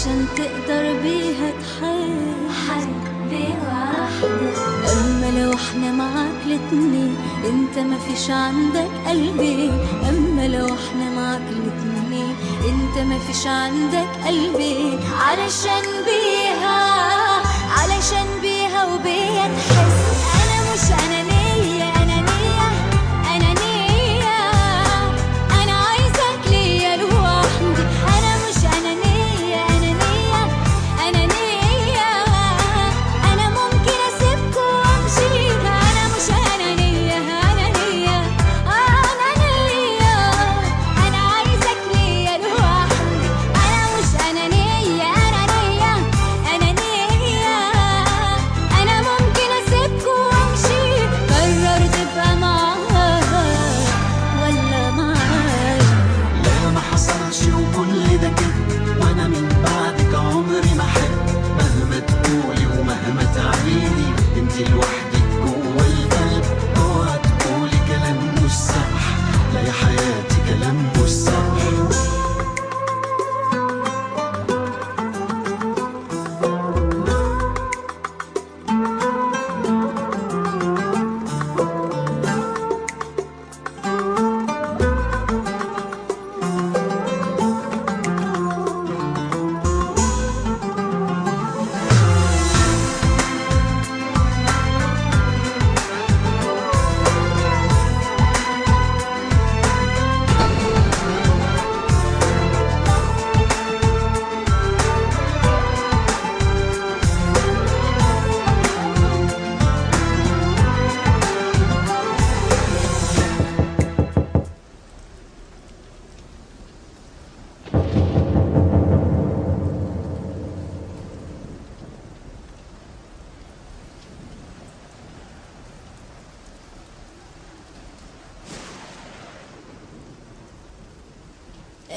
علشان تقدر بيها تحب واحدة. اما لو احنا معاك الاتنين انت مفيش عندك قلبي، اما لو احنا معاك الاتنين انت مفيش عندك قلبي. علشان بيها وبيا تحس انا مش انانية انا عايزك ليا لوحدي. انا مش انانية انا ممكن اسيبكوا وامشي. انا مش انانية انا عايزك ليا لوحدي. انا مش انانية انا ممكن اسيبكوا وامشي. قرر تبقى معاها ولا معايا؟ لا ما حصلش وكل ده كده، وانا من بعدك عمري ما احب. مهما تقولي ومهما تعيدي انت لوحدك جوه القلب. اوعى تقولي كلام مش صح، لا يا حياتي كلام مش صح.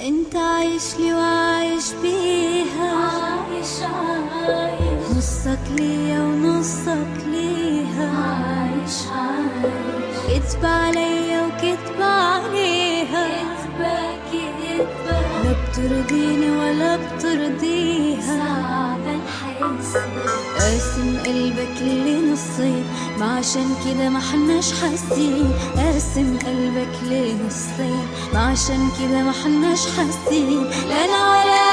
انت عايش لي وعايش بيها، نصك ليا ونصك ليها. عايش كدب عليا وكدب عليها، لا بترضيني ولا بترضيها. صعب الحس قاسم قلبك لنصين، ما عشان كده ما حناش حاسين. قاسم قلبك لنصين، ما عشان كده ما حناش حاسين. لا انا ولا